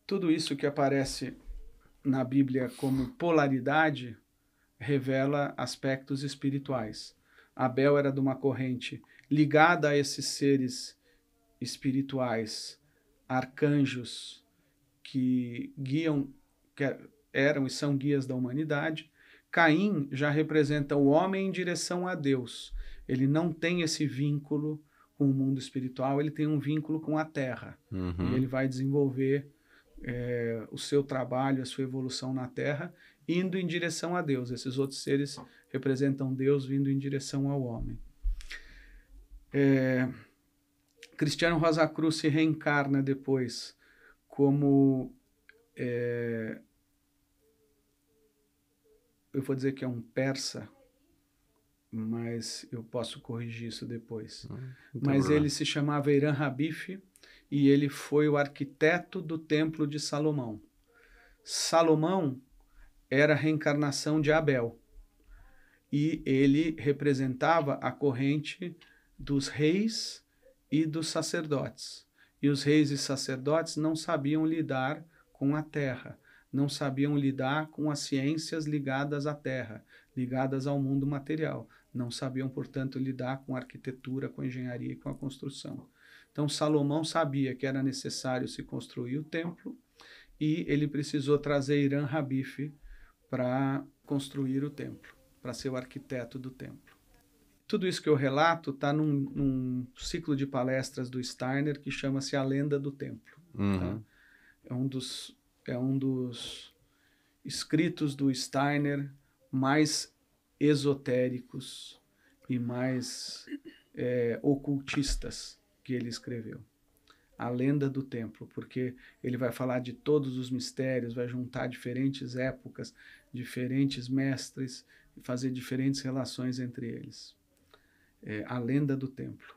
tudo isso que aparece na Bíblia como polaridade revela aspectos espirituais. Abel era de uma corrente ligada a esses seres espirituais, arcanjos que eram e são guias da humanidade. Caim já representa o homem em direção a Deus. Ele não tem esse vínculo com o mundo espiritual, ele tem um vínculo com a terra. E ele vai desenvolver o seu trabalho, a sua evolução na terra, indo em direção a Deus. Esses outros seres representam Deus vindo em direção ao homem. Cristiano Rosa Cruz se reencarna depois como eu vou dizer que é um persa, mas eu posso corrigir isso depois. Mas ele se chamava Hiram Habif e ele foi o arquiteto do Templo de Salomão. Salomão era a reencarnação de Abel e ele representava a corrente dos reis e dos sacerdotes. E os reis e sacerdotes não sabiam lidar com a terra, não sabiam lidar com as ciências ligadas à terra, ligadas ao mundo material. Não sabiam, portanto, lidar com a arquitetura, com a engenharia e com a construção. Então, Salomão sabia que era necessário se construir o templo e ele precisou trazer Hiram Habif para construir o templo, para ser o arquiteto do templo. Tudo isso que eu relato está num ciclo de palestras do Steiner que chama-se A Lenda do Templo. Tá? É um dos escritos do Steiner mais esotéricos e mais ocultistas que ele escreveu. A Lenda do Templo, porque ele vai falar de todos os mistérios, vai juntar diferentes épocas, diferentes mestres e fazer diferentes relações entre eles. A Lenda do Templo.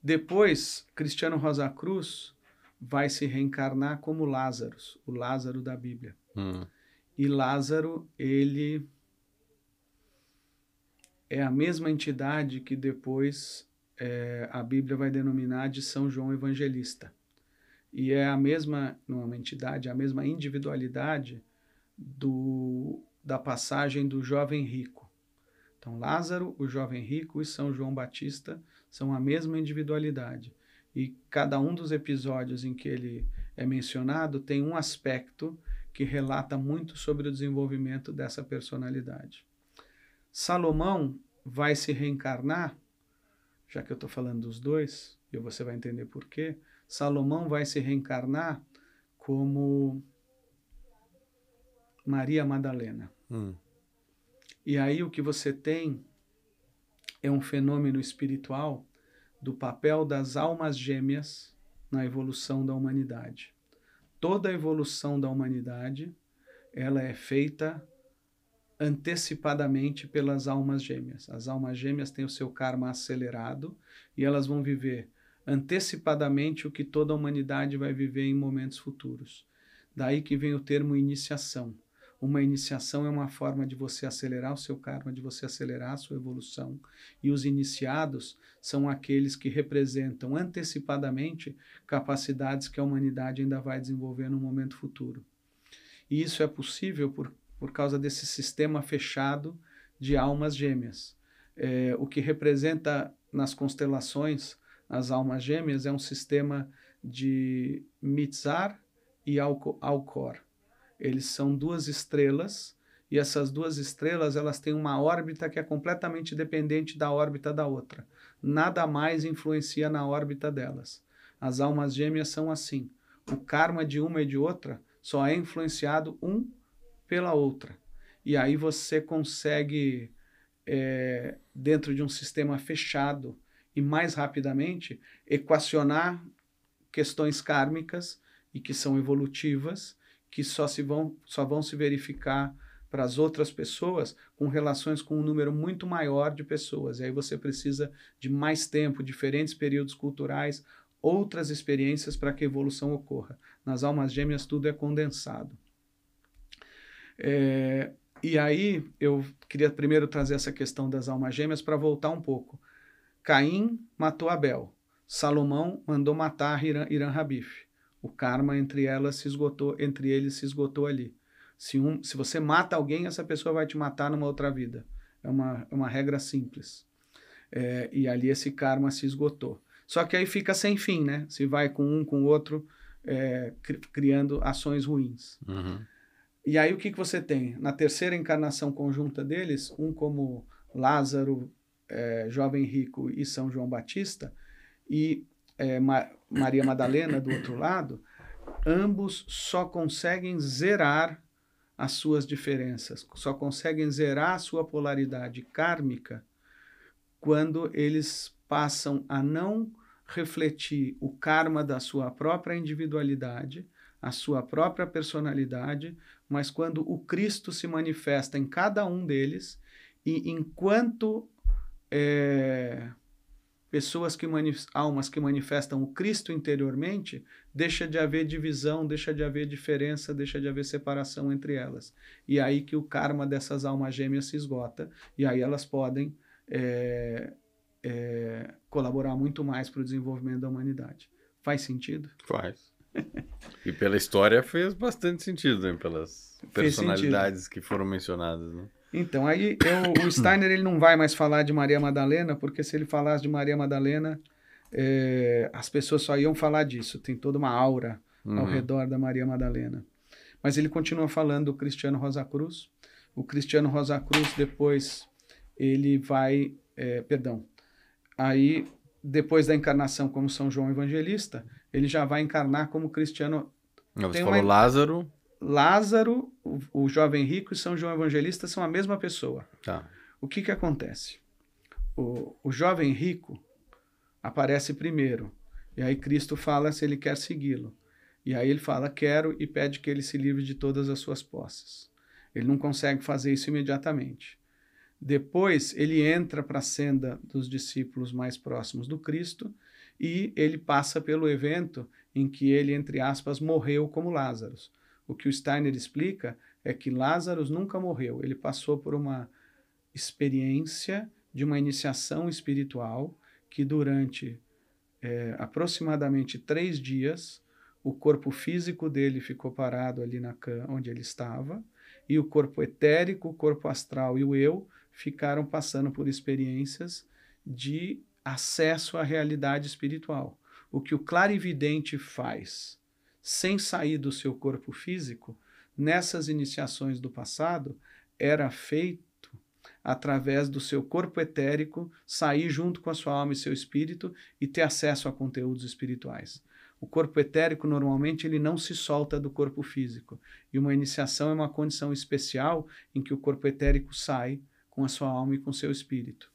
Depois, Cristiano Rosa Cruz vai se reencarnar como Lázaro, o Lázaro da Bíblia. E Lázaro, ele é a mesma entidade que depois a Bíblia vai denominar de São João Evangelista. E é a mesma, não é uma entidade, é a mesma individualidade da passagem do jovem rico. Então, Lázaro, o jovem rico e São João Batista são a mesma individualidade. E cada um dos episódios em que ele é mencionado tem um aspecto que relata muito sobre o desenvolvimento dessa personalidade. Salomão vai se reencarnar, já que eu estou falando dos dois, e você vai entender por quê. Salomão vai se reencarnar como Maria Madalena. E aí o que você tem é um fenômeno espiritual do papel das almas gêmeas na evolução da humanidade. Toda a evolução da humanidade, ela é feita antecipadamente pelas almas gêmeas. As almas gêmeas têm o seu karma acelerado e elas vão viver antecipadamente o que toda a humanidade vai viver em momentos futuros. Daí que vem o termo iniciação. Uma iniciação é uma forma de você acelerar o seu karma, de você acelerar a sua evolução. E os iniciados são aqueles que representam antecipadamente capacidades que a humanidade ainda vai desenvolver no momento futuro. E isso é possível por causa desse sistema fechado de almas gêmeas. O que representa nas constelações as almas gêmeas é um sistema de Mizar e Alcor. Eles são duas estrelas, e essas duas estrelas elas têm uma órbita que é completamente dependente da órbita da outra. Nada mais influencia na órbita delas. As almas gêmeas são assim. O karma de uma e de outra só é influenciado um pela outra. E aí você consegue, dentro de um sistema fechado e mais rapidamente, equacionar questões kármicas e que são evolutivas, que só vão se verificar para as outras pessoas com relações com um número muito maior de pessoas. E aí você precisa de mais tempo, diferentes períodos culturais, outras experiências para que a evolução ocorra. Nas almas gêmeas tudo é condensado. E aí eu queria primeiro trazer essa questão das almas gêmeas para voltar um pouco. Caim matou Abel. Salomão mandou matar Hiram Habif. O karma entre eles se esgotou ali. Se você mata alguém, essa pessoa vai te matar numa outra vida. É uma regra simples. E ali esse karma se esgotou. Só que aí fica sem fim, né? Se vai com um, com o outro, criando ações ruins. E aí o que você tem? Na terceira encarnação conjunta deles, um como Lázaro, jovem rico e São João Batista, e Maria Madalena do outro lado, ambos só conseguem zerar as suas diferenças, só conseguem zerar a sua polaridade kármica quando eles passam a não refletir o karma da sua própria individualidade, a sua própria personalidade, mas quando o Cristo se manifesta em cada um deles, e enquanto almas que manifestam o Cristo interiormente, deixa de haver divisão, deixa de haver diferença, deixa de haver separação entre elas. E aí que o karma dessas almas gêmeas se esgota, e aí elas podem colaborar muito mais para o desenvolvimento da humanidade. Faz sentido? Faz. E pela história fez bastante sentido, né? Pelas personalidades que foram mencionadas, né? Então, aí o Steiner ele não vai mais falar de Maria Madalena, porque se ele falasse de Maria Madalena, as pessoas só iam falar disso. Tem toda uma aura ao redor da Maria Madalena. Mas ele continua falando do Cristiano Rosa Cruz. O Cristiano Rosa Cruz, depois, ele vai... Aí, depois da encarnação como São João Evangelista, ele já vai encarnar como Cristiano... Você falou Lázaro... Lázaro, o jovem rico e São João Evangelista são a mesma pessoa. Tá. O que acontece? O jovem rico aparece primeiro, e aí Cristo fala se ele quer segui-lo. E aí ele fala, quero, e pede que ele se livre de todas as suas posses. Ele não consegue fazer isso imediatamente. Depois ele entra para a senda dos discípulos mais próximos do Cristo, e ele passa pelo evento em que ele, entre aspas, morreu como Lázaro. O que o Steiner explica é que Lázaro nunca morreu. Ele passou por uma experiência de uma iniciação espiritual que durante aproximadamente 3 dias o corpo físico dele ficou parado ali na cama onde ele estava e o corpo etérico, o corpo astral e o eu ficaram passando por experiências de acesso à realidade espiritual. O que o clarividente faz sem sair do seu corpo físico, nessas iniciações do passado, era feito através do seu corpo etérico, sair junto com a sua alma e seu espírito e ter acesso a conteúdos espirituais. O corpo etérico, normalmente, ele não se solta do corpo físico. E uma iniciação é uma condição especial em que o corpo etérico sai com a sua alma e com o seu espírito.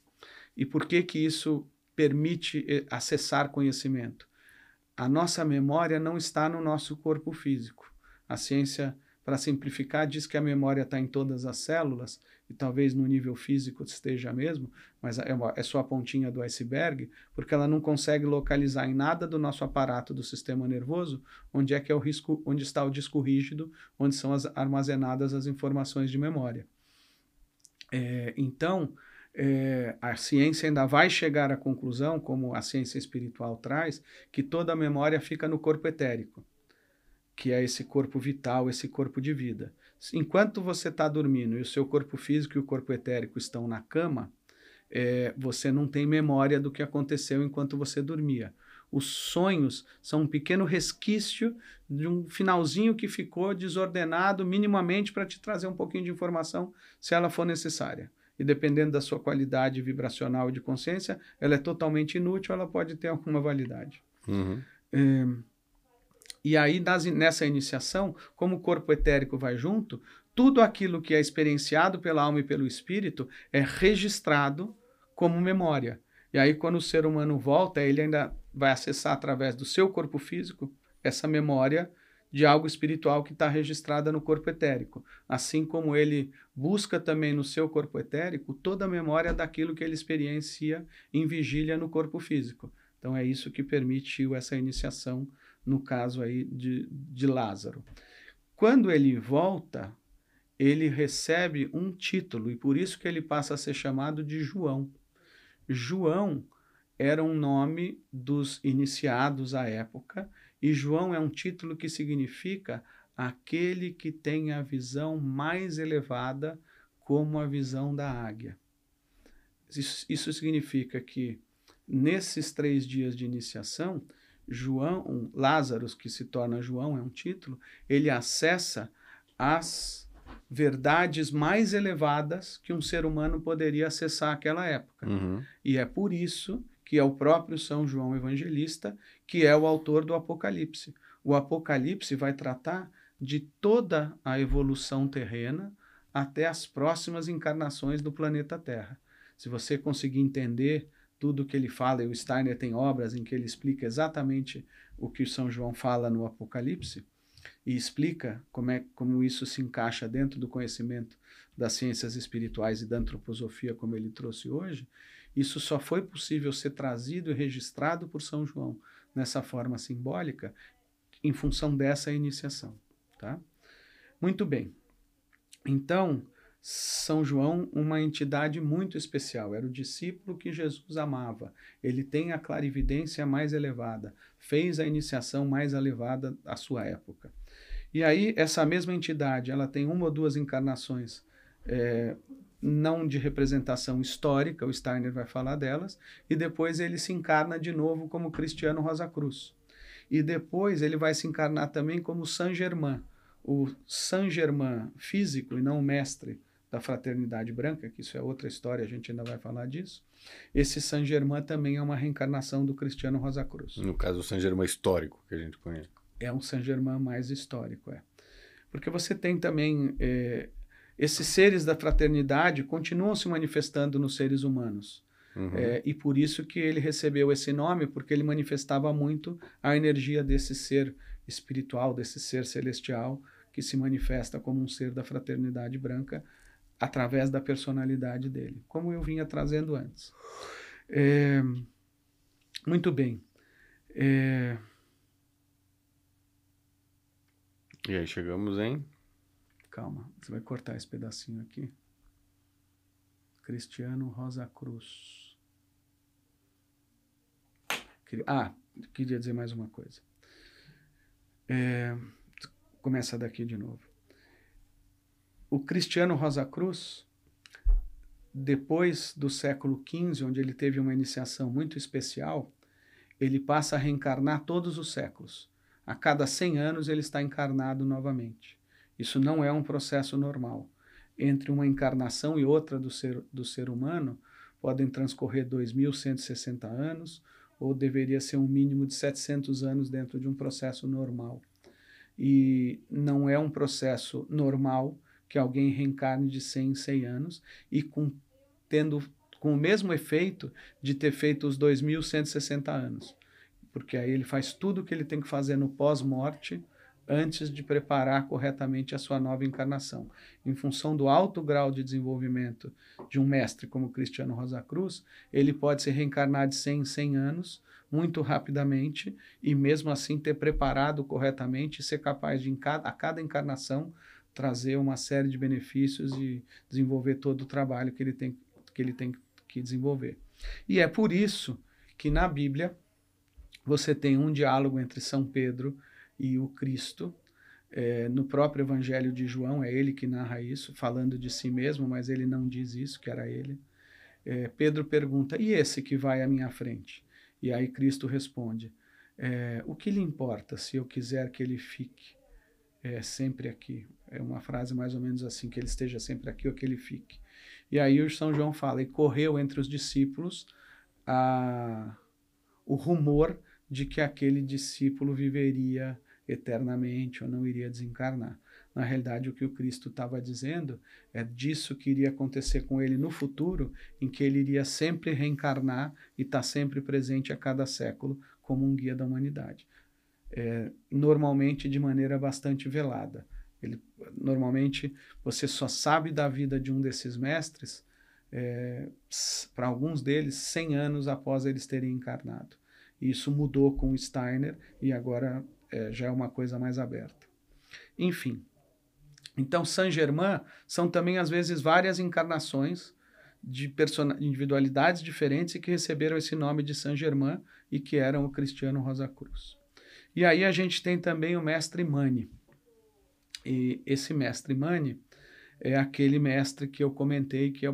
E por que isso permite acessar conhecimento? A nossa memória não está no nosso corpo físico. A ciência, para simplificar, diz que a memória está em todas as células, e talvez no nível físico esteja mesmo, mas é só a pontinha do iceberg, porque ela não consegue localizar em nada do nosso aparato do sistema nervoso onde é que é o risco, onde está o disco rígido, onde são armazenadas as informações de memória. Então, a ciência ainda vai chegar à conclusão, como a ciência espiritual traz, que toda a memória fica no corpo etérico, que é esse corpo vital, esse corpo de vida. Enquanto você está dormindo e o seu corpo físico e o corpo etérico estão na cama, você não tem memória do que aconteceu enquanto você dormia. Os sonhos são um pequeno resquício de um finalzinho que ficou desordenado minimamente para te trazer um pouquinho de informação se ela for necessária. E dependendo da sua qualidade vibracional e de consciência, ela é totalmente inútil, ela pode ter alguma validade. E aí, nessa iniciação, como o corpo etérico vai junto, tudo aquilo que é experienciado pela alma e pelo espírito é registrado como memória. E aí, quando o ser humano volta, ele ainda vai acessar através do seu corpo físico essa memória de algo espiritual que está registrada no corpo etérico. Assim como ele busca também no seu corpo etérico toda a memória daquilo que ele experiencia em vigília no corpo físico. Então é isso que permitiu essa iniciação no caso aí de Lázaro. Quando ele volta, ele recebe um título e por isso que ele passa a ser chamado de João. João era um nome dos iniciados à época, e João é um título que significa aquele que tem a visão mais elevada, como a visão da águia. Isso significa que, nesses 3 dias de iniciação, Lázaro, que se torna João, é um título, ele acessa as verdades mais elevadas que um ser humano poderia acessar naquela época. E é por isso que é o próprio São João Evangelista que é o autor do Apocalipse. O Apocalipse vai tratar de toda a evolução terrena até as próximas encarnações do planeta Terra. Se você conseguir entender tudo o que ele fala, e o Steiner tem obras em que ele explica exatamente o que o São João fala no Apocalipse, e explica como isso se encaixa dentro do conhecimento das ciências espirituais e da antroposofia, como ele trouxe hoje, isso só foi possível ser trazido e registrado por São João nessa forma simbólica em função dessa iniciação. Tá? Muito bem. Então, São João, uma entidade muito especial, era o discípulo que Jesus amava. Ele tem a clarividência mais elevada, fez a iniciação mais elevada à sua época. E aí, essa mesma entidade, ela tem uma ou duas encarnações, não de representação histórica, o Steiner vai falar delas, e depois ele se encarna de novo como Cristiano Rosa Cruz. E depois ele vai se encarnar também como Saint Germain, o Saint Germain físico e não o mestre da Fraternidade Branca, que isso é outra história, a gente ainda vai falar disso. Esse Saint Germain também é uma reencarnação do Cristiano Rosa Cruz. No caso, o Saint Germain histórico, que a gente conhece. É um Saint Germain mais histórico, Porque você tem também... esses seres da fraternidade continuam se manifestando nos seres humanos. Uhum. E por isso que ele recebeu esse nome, porque ele manifestava muito a energia desse ser espiritual, desse ser celestial, que se manifesta como um ser da fraternidade branca através da personalidade dele, como eu vinha trazendo antes. Muito bem. E aí chegamos em... Calma, você vai cortar esse pedacinho aqui. Cristiano Rosa Cruz. Queria dizer mais uma coisa. Começa daqui de novo. O Cristiano Rosa Cruz, depois do século XV, onde ele teve uma iniciação muito especial, ele passa a reencarnar todos os séculos. A cada 100 anos ele está encarnado novamente. Isso não é um processo normal. Entre uma encarnação e outra do ser humano, podem transcorrer 2.160 anos, ou deveria ser um mínimo de 700 anos dentro de um processo normal. E não é um processo normal que alguém reencarne de 100 em 100 anos e com o mesmo efeito de ter feito os 2.160 anos. Porque aí ele faz tudo o que ele tem que fazer no pós-morte antes de preparar corretamente a sua nova encarnação. Em função do alto grau de desenvolvimento de um mestre como Cristiano Rosa Cruz, ele pode se reencarnar de 100 em 100 anos, muito rapidamente, e mesmo assim ter preparado corretamente e ser capaz de, a cada encarnação, trazer uma série de benefícios e desenvolver todo o trabalho que ele tem que desenvolver. E é por isso que na Bíblia você tem um diálogo entre São Pedro e o Cristo. No próprio Evangelho de João, é ele que narra isso, falando de si mesmo, mas ele não diz isso, que era ele. Pedro pergunta, e esse que vai à minha frente? E aí Cristo responde, o que lhe importa se eu quiser que ele fique sempre aqui? É uma frase mais ou menos assim, que ele esteja sempre aqui ou que ele fique. E aí o São João fala, e correu entre os discípulos o rumor de que aquele discípulo viveria eternamente ou não iria desencarnar. Na realidade, o que o Cristo estava dizendo é disso que iria acontecer com ele no futuro, em que ele iria sempre reencarnar e estar sempre presente a cada século como um guia da humanidade. Normalmente de maneira bastante velada. Normalmente você só sabe da vida de um desses mestres, para alguns deles, 100 anos após eles terem encarnado. Isso mudou com o Steiner e agora já é uma coisa mais aberta. Enfim, então Saint Germain são também às vezes várias encarnações de individualidades diferentes e que receberam esse nome de Saint Germain e que eram o Cristiano Rosa Cruz. E aí a gente tem também o mestre Mani. E esse mestre Mani é aquele mestre que eu comentei que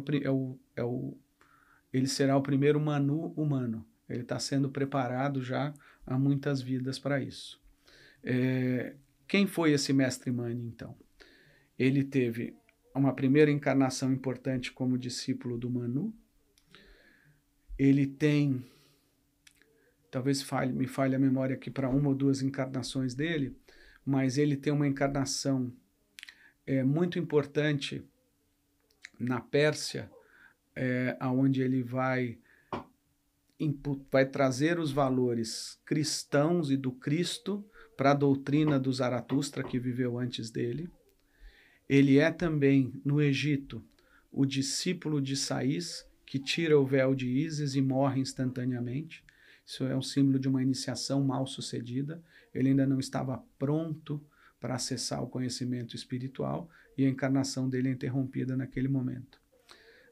ele será o primeiro Manu humano. Ele está sendo preparado já há muitas vidas para isso. Quem foi esse mestre Mani, então? Ele teve uma primeira encarnação importante como discípulo do Manu. Ele tem, talvez me falhe a memória aqui para uma ou duas encarnações dele, mas ele tem uma encarnação muito importante na Pérsia, onde ele vai trazer os valores cristãos e do Cristo para a doutrina do Zaratustra, que viveu antes dele. Ele é também, no Egito, o discípulo de Saís, que tira o véu de Ísis e morre instantaneamente. Isso é um símbolo de uma iniciação mal sucedida. Ele ainda não estava pronto para acessar o conhecimento espiritual e a encarnação dele é interrompida naquele momento.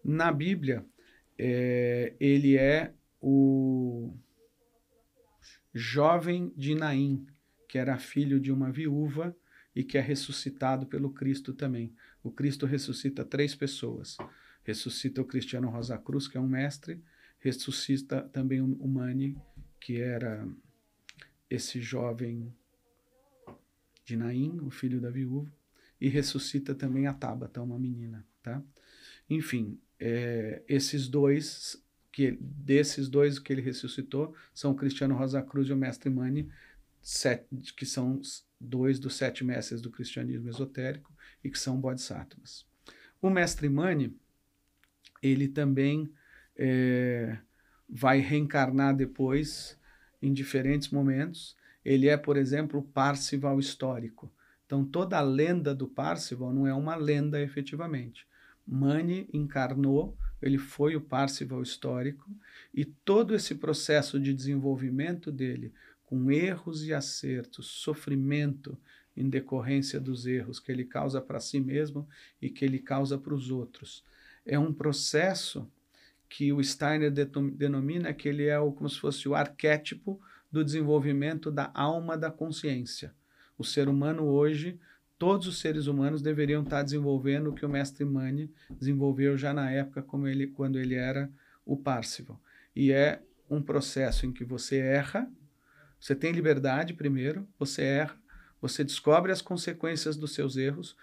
Na Bíblia, ele é o jovem de Naim, que era filho de uma viúva e que é ressuscitado pelo Cristo também. O Cristo ressuscita 3 pessoas. Ressuscita o Cristiano Rosa Cruz, que é um mestre, ressuscita também o Mani, que era esse jovem de Naim, o filho da viúva, e ressuscita também a Tabata, uma menina, tá? Enfim, desses dois que ele ressuscitou são o Cristiano Rosa Cruz e o Mestre Mani, que são 2 dos 7 mestres do cristianismo esotérico e que são bodhisattvas. O Mestre Mani, ele também vai reencarnar depois em diferentes momentos. Ele é, por exemplo, o Parzival histórico. Então, toda a lenda do Parzival não é uma lenda efetivamente. Mani encarnou, ele foi o Parzival histórico, e todo esse processo de desenvolvimento dele, com erros e acertos, sofrimento em decorrência dos erros que ele causa para si mesmo e que ele causa para os outros, é um processo que o Steiner denomina que ele é como se fosse o arquétipo do desenvolvimento da alma da consciência. O ser humano hoje, todos os seres humanos deveriam estar desenvolvendo o que o Mestre Mani desenvolveu já na época quando ele era o Parzival. E é um processo em que você erra, você tem liberdade primeiro, você erra, você descobre as consequências dos seus erros,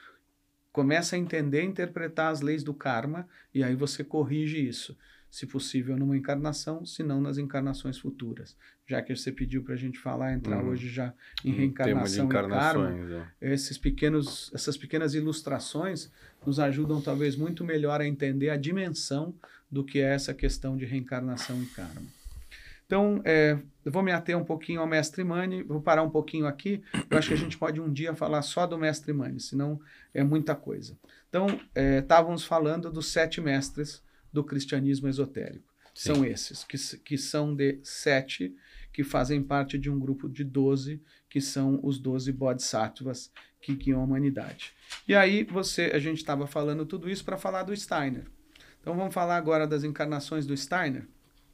começa a entender e interpretar as leis do karma, e aí você corrige isso. Se possível numa encarnação, se não nas encarnações futuras. Já que você pediu para a gente entrar hoje já em reencarnação e karma, essas pequenas ilustrações nos ajudam talvez muito melhor a entender a dimensão do que é essa questão de reencarnação e karma. Então, eu vou me ater um pouquinho ao Mestre Mani, vou parar um pouquinho aqui, eu acho que a gente pode um dia falar só do Mestre Mani, senão é muita coisa. Então, estávamos falando dos 7 mestres do cristianismo esotérico. Sim. São esses, que são de 7, que fazem parte de um grupo de 12, que são os 12 bodhisattvas que guiam a humanidade. E aí, a gente estava falando tudo isso para falar do Steiner. Então, vamos falar agora das encarnações do Steiner.